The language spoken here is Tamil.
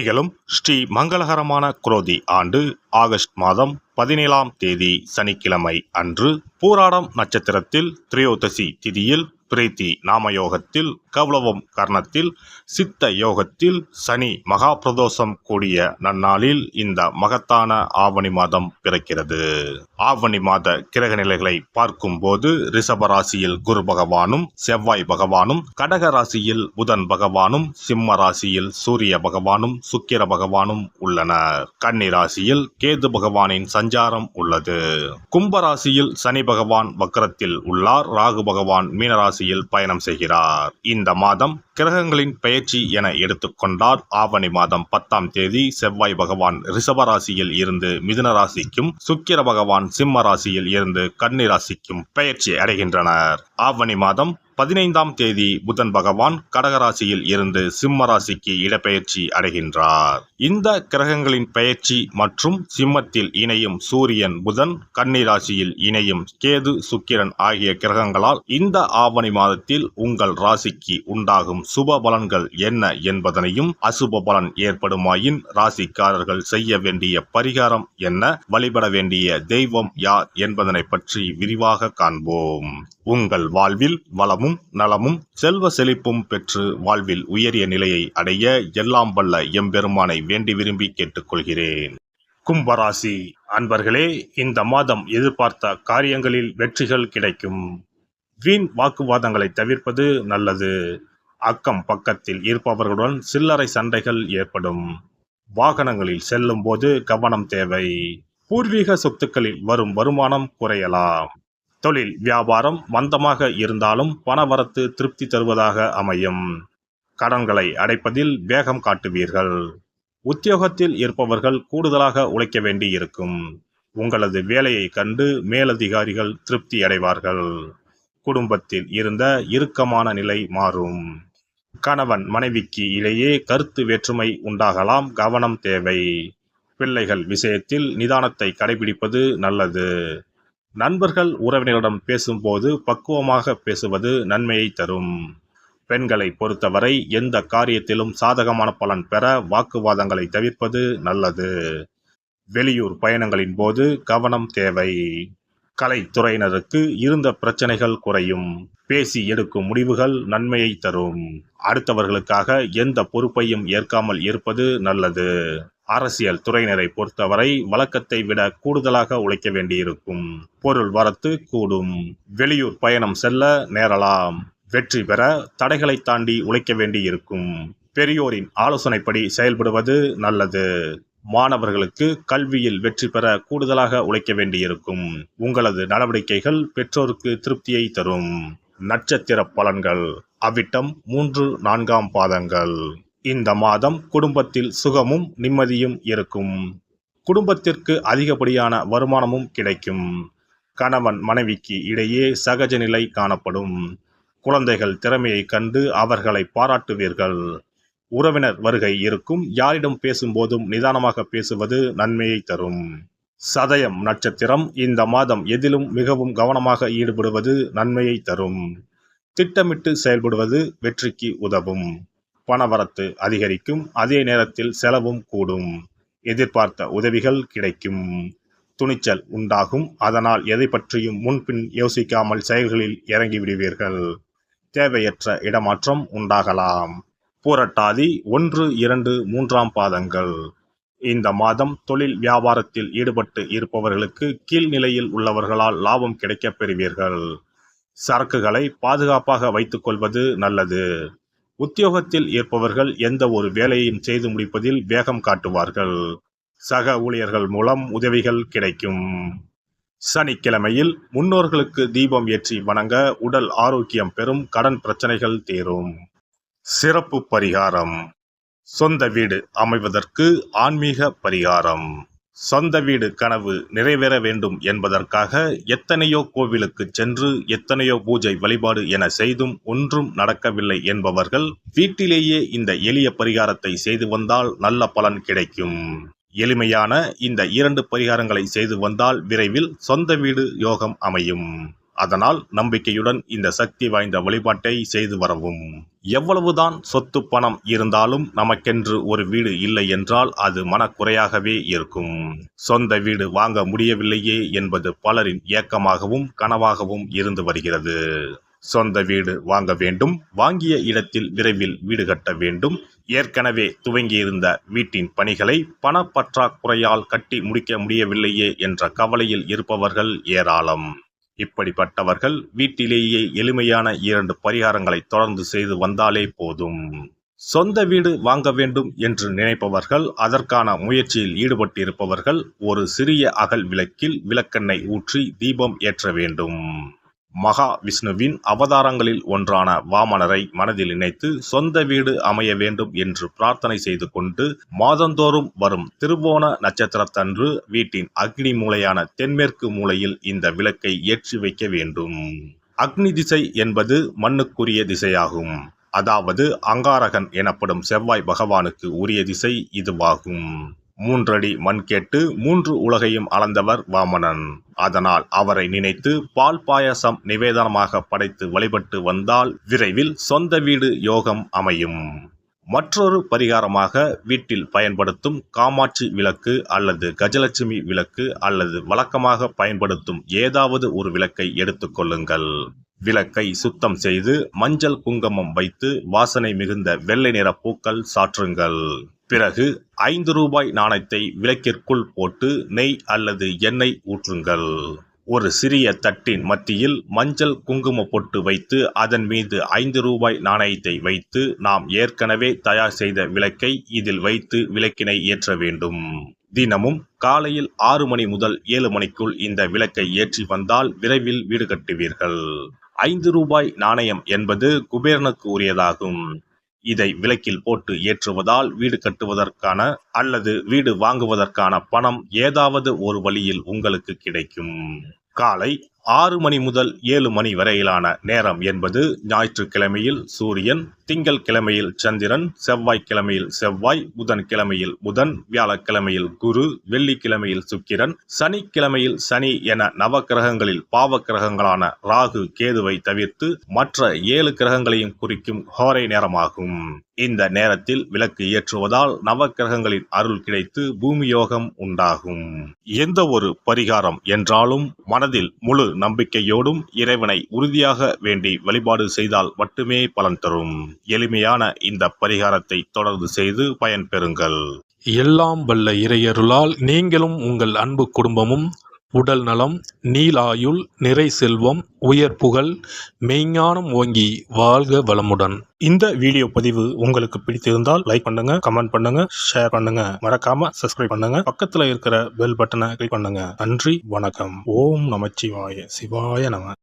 நிகழும் ஸ்ரீ மங்களகரமான குரோதி ஆண்டு ஆகஸ்ட் மாதம் 17ஆம் தேதி சனிக்கிழமை அன்று பூராடம் நட்சத்திரத்தில் திரையோதசி திதியில் பிரீத்தி நாமயோகத்தில் கௌளவம் கர்ணத்தில் சித்த யோகத்தில் சனி மகா பிரதோஷம் கூடிய நன்னாளில் இந்த மகத்தான ஆவணி மாதம் பிறக்கிறது. ஆவணி மாத கிரக நிலைகளை பார்க்கும்போது ரிஷப ராசியில் குரு பகவானும் செவ்வாய் பகவானும், கடக ராசியில் புதன் பகவானும், சிம்ம ராசியில் சூரிய பகவானும் சுக்கிர பகவானும் உள்ளனர். கன்னி ராசியில் கேது பகவானின் சஞ்சாரம் உள்ளது. கும்பராசியில் சனி பகவான் வக்ரத்தில் உள்ளார். ராகு பகவான் மீனராசியில் பயணம் செய்கிறார். இந்த மாதம் கிரகங்களின் பெயர்ச்சி என எடுத்துக்கொண்டால் ஆவணி மாதம் 10ஆம் தேதி செவ்வாய் பகவான் ரிஷப ராசியில் இருந்து மிதுன ராசிக்கும், சுக்கிர பகவான் சிம்ம ராசியில் இருந்து கன்னி ராசிக்கும் பெயர்ச்சி அடைகின்றனர். ஆவணி மாதம் 15ஆம் தேதி புதன் பகவான் கடகராசியில் இருந்து சிம்ம ராசிக்கு இடப்பெயர்ச்சி அடைகின்றார். இந்த கிரகங்களின் பெயர்ச்சி மற்றும் சிம்மத்தில் இணையும் சூரியன் புதன், கன்னி ராசியில் இணையும் கேது சுக்கிரன் ஆகிய கிரகங்களால் இந்த ஆவணி மாதத்தில் உங்கள் ராசிக்கு உண்டாகும் சுப பலன்கள் என்ன என்பதனையும், அசுப பலன் ஏற்படுமாயின் ராசிக்காரர்கள் செய்ய வேண்டிய பரிகாரம் என்ன, வழிபட வேண்டிய தெய்வம் யார் என்பதனை பற்றி விரிவாக காண்போம். உங்கள் வாழ்வில் வளமும் நலமும் செல்வ செழிப்பும் பெற்று வாழ்வில் உயரிய நிலையை அடைய எல்லாம் வல்ல எம்பெருமானை வேண்டி விரும்பி கேட்டுக்கொள்கிறேன். கும்பராசி அன்பர்களே, இந்த மாதம் எதிர்பார்த்த காரியங்களில் வெற்றிகள் கிடைக்கும். வீண் வாக்குவாதங்களை தவிர்ப்பது நல்லது. அக்கம் பக்கத்தில் இருப்பவர்களுடன் சில்லறை சண்டைகள் ஏற்படும். வாகனங்களில் செல்லும் போது கவனம் தேவை. பூர்வீக சொத்துக்களில் வரும் வருமானம் குறையலாம். தொழில் வியாபாரம் மந்தமாக இருந்தாலும் பணவரத்து திருப்தி தருவதாக அமையும். கடன்களை அடைப்பதில் வேகம் காட்டுவீர்கள். உத்தியோகத்தில் இருப்பவர்கள் கூடுதலாக உழைக்க வேண்டி இருக்கும். உங்களது வேலையை கண்டு மேலதிகாரிகள் திருப்தி அடைவார்கள். குடும்பத்தில் இருந்த இறுக்கமான நிலை மாறும். கணவன் மனைவிக்கு இடையே கருத்து வேற்றுமை உண்டாகலாம். கவனம் தேவை. பிள்ளைகள் விஷயத்தில் நிதானத்தை கடைபிடிப்பது நல்லது. நண்பர்கள் உறவினரிடம் பேசும்போது பக்குவமாக பேசுவது நன்மையை தரும். பெண்களை பொறுத்தவரை எந்த காரியத்திலும் சாதகமான பலன் பெற வாக்குவாதங்களை தவிர்ப்பது நல்லது. வெளியூர் பயணங்களின் போது கவனம் தேவை. கலைத்துறையினருக்கு இருந்த பிரச்சனைகள் குறையும். பேசி எடுக்கும் முடிவுகள் நன்மையை தரும். அடுத்தவர்களுக்காக எந்த பொறுப்பையும் ஏற்காமல் இருப்பது நல்லது. அரசியல் துறையினரை பொறுத்தவரை வழக்கத்தை விட கூடுதலாக உழைக்க வேண்டியிருக்கும். பொருள் வரத்து கூடும். வெளியூர் பயணம் செல்ல நேரலாம். வெற்றி பெற தடைகளை தாண்டி உழைக்க வேண்டியிருக்கும். பெரியோரின் ஆலோசனைப்படி செயல்படுவது நல்லது. மாணவர்களுக்கு கல்வியில் வெற்றி பெற கூடுதலாக உழைக்க வேண்டியிருக்கும். உங்களது நடவடிக்கைகள் பெற்றோருக்கு திருப்தியை தரும். நட்சத்திர பலன்கள் அவிட்டம் 3-4ஆம் பாதங்கள். இந்த மாதம் குடும்பத்தில் சுகமும் நிம்மதியும் இருக்கும். குடும்பத்திற்கு அதிகப்படியான வருமானமும் கிடைக்கும். கணவன் மனைவிக்கு இடையே சகஜ நிலை காணப்படும். குழந்தைகள் திறமையை கண்டு அவர்களை பாராட்டுவீர்கள். உறவினர் வருகை இருக்கும். யாரிடம் பேசும்போதும் நிதானமாக பேசுவது நன்மையை தரும். சதயம் நட்சத்திரம் இந்த மாதம் எதிலும் மிகவும் கவனமாக ஈடுபடுவது நன்மையை தரும். திட்டமிட்டு செயல்படுவது வெற்றிக்கு உதவும். பணவரத்து அதிகரிக்கும். அதே நேரத்தில் செலவும் கூடும். எதிர்பார்த்த உதவிகள் கிடைக்கும். துணிச்சல் உண்டாகும். அதனால் எதை பற்றியும் முன்பின் யோசிக்காமல் செயல்களில் இறங்கிவிடுவீர்கள். தேவையற்ற இடமாற்றம் உண்டாகலாம். பூரட்டாதி 1-2-3ஆம் பாதங்கள். இந்த மாதம் தொழில் வியாபாரத்தில் ஈடுபட்டு இருப்பவர்களுக்கு கீழ்நிலையில் உள்ளவர்களால் லாபம் கிடைக்கப் பெறுவீர்கள். சரக்குகளை பாதுகாப்பாக வைத்துக் கொள்வது நல்லது. உத்தியோகத்தில் இருப்பவர்கள் எந்த ஒரு வேலையையும் செய்து முடிப்பதில் வேகம் காட்டுவார்கள். சக ஊழியர்கள் மூலம் உதவிகள் கிடைக்கும். சனிக்கிழமையில் முன்னோர்களுக்கு தீபம் ஏற்றி வணங்க உடல் ஆரோக்கியம் பெறும். கடன் பிரச்சனைகள் தீரும். சிறப்பு பரிகாரம்: சொந்த வீடு அமைவதற்கு ஆன்மீக பரிகாரம். சொந்த வீடு கனவு நிறைவேற வேண்டும் என்பதற்காக எத்தனையோ கோவிலுக்கு சென்று எத்தனையோ பூஜை வழிபாடு என செய்தும் ஒன்றும் நடக்கவில்லை என்பவர்கள் வீட்டிலேயே இந்த எளிய பரிகாரத்தை செய்து வந்தால் நல்ல பலன் கிடைக்கும். எளிமையான இந்த 2 பரிகாரங்களை செய்து வந்தால் விரைவில் சொந்த வீடு யோகம் அமையும். அதனால் நம்பிக்கையுடன் இந்த சக்தி வாய்ந்த வழிபாட்டை செய்து வரவும். எவ்வளவுதான் சொத்து பணம் இருந்தாலும் நமக்கென்று ஒரு வீடு இல்லை என்றால் அது மனக்குறையாகவே இருக்கும். சொந்த வீடு வாங்க முடியவில்லையே என்பது பலரின் ஏக்கமாகவும் கனவாகவும் இருந்து வருகிறது. சொந்த வீடு வாங்க வேண்டும், வாங்கிய இடத்தில் விரைவில் வீடு கட்ட வேண்டும், ஏற்கனவே துவங்கியிருந்த வீட்டின் பணிகளை பணப்பற்றாக்குறையால் கட்டி முடிக்க முடியவில்லையே என்ற கவலையில் இருப்பவர்கள் ஏராளம். இப்படிப்பட்டவர்கள் வீட்டிலேயே எளிமையான 2 பரிகாரங்களை தொடர்ந்து செய்து வந்தாலே போதும். சொந்த வீடு வாங்க வேண்டும் என்று நினைப்பவர்கள், அதற்கான முயற்சியில் ஈடுபட்டிருப்பவர்கள் ஒரு சிறிய அகல் விளக்கில் விளக்கெண்ணெய் ஊற்றி தீபம் ஏற்ற வேண்டும். மகா விஷ்ணுவின் அவதாரங்களில் ஒன்றான வாமனரை மனதில் நினைத்து சொந்த வீடு அமைய வேண்டும் என்று பிரார்த்தனை செய்து கொண்டு மாதந்தோறும் வரும் திருவோண நட்சத்திரத்தன்று வீட்டின் அக்னி மூலையான தென்மேற்கு மூலையில் இந்த விளக்கை ஏற்றி வைக்க வேண்டும். அக்னி திசை என்பது மண்ணுக்குரிய திசையாகும். அதாவது அங்காரகன் எனப்படும் செவ்வாய் பகவானுக்கு உரிய திசை இதுவாகும். 3 அடி மண் கேட்டு 3 உலகையும் அளந்தவர் வாமனன். அதனால் அவரை நினைத்து பால் பாயசம் நிவேதனமாக படைத்து வழிபட்டு வந்தால் விரைவில் சொந்த வீடு யோகம் அமையும். மற்றொரு பரிகாரமாக வீட்டில் பயன்படுத்தும் காமாட்சி விளக்கு அல்லது கஜலட்சுமி விளக்கு அல்லது வழக்கமாக பயன்படுத்தும் ஏதாவது ஒரு விளக்கை எடுத்துக்கொள்ளுங்கள். விளக்கை சுத்தம் செய்து மஞ்சள் குங்குமம் வைத்து வாசனை மிகுந்த வெள்ளை நிற பூக்கள் சாற்றுங்கள். பிறகு 5 ரூபாய் நாணயத்தை விளக்கிற்குள் போட்டு நெய் அல்லது எண்ணெய் ஊற்றுங்கள். ஒரு சிறிய தட்டின் மத்தியில் மஞ்சள் குங்கும பொட்டு வைத்து அதன் மீது 5 ரூபாய் நாணயத்தை வைத்து நாம் ஏற்கனவே தயார் செய்த விளக்கை இதில் வைத்து விளக்கினை ஏற்ற வேண்டும். தினமும் காலையில் 6 மணி முதல் 7 மணிக்குள் இந்த விளக்கை ஏற்றி வந்தால் விரைவில் வீடு கட்டுவீர்கள். 5 ரூபாய் நாணயம் என்பது குபேரனுக்கு உரியதாகும். இதை விளக்கில் போட்டு ஏற்றுவதால் வீடு கட்டுவதற்கான அல்லது வீடு வாங்குவதற்கான பணம் ஏதாவது ஒரு வழியில் உங்களுக்கு கிடைக்கும். காலை 6 மணி முதல் 7 மணி வரையிலான நேரம் என்பது ஞாயிற்றுக்கிழமையில் சூரியன், திங்கள் கிழமையில் சந்திரன், செவ்வாய்க்கிழமையில் செவ்வாய், புதன் கிழமையில் புதன், வியாழக்கிழமையில் குரு, வெள்ளிக்கிழமையில் சுக்கிரன், சனிக்கிழமையில் சனி என நவக்கிரகங்களில் பாவ கிரகங்களான ராகு கேதுவை தவிர்த்து மற்ற 7 கிரகங்களையும் குறிக்கும் ஹோரை நேரமாகும். இந்த நேரத்தில் விளக்கு ஏற்றுவதால் நவக்கிரகங்களின் அருள் கிடைத்து பூமி யோகம் உண்டாகும். எந்த ஒரு பரிகாரம் என்றாலும் மனதில் முழு நம்பிக்கையோடும் இறைவனை உறுதியாக வேண்டி வழிபாடு செய்தால் மட்டுமே பலன் தரும். எளிமையான இந்த பரிகாரத்தை தொடர்ந்து செய்து பயன்பெறுங்கள். எல்லாம் வல்ல இறையருளால் நீங்களும் உங்கள் அன்பு குடும்பமும் உடல் நலம், நீலாயுள், நிறை செல்வம், உயர் புகழ், மெய்ஞானம் ஓங்கி வாழ்க வளமுடன். இந்த வீடியோ பதிவு உங்களுக்கு பிடித்திருந்தால் லைக் பண்ணுங்க, கமெண்ட் பண்ணுங்க, ஷேர் பண்ணுங்க, மறக்காம சப்ஸ்கிரைப் பண்ணுங்க, பக்கத்துல இருக்கிற பெல் பட்டனை கிளிக் பண்ணுங்க. நன்றி, வணக்கம். ஓம் நமச்சிவாய, சிவாய நம.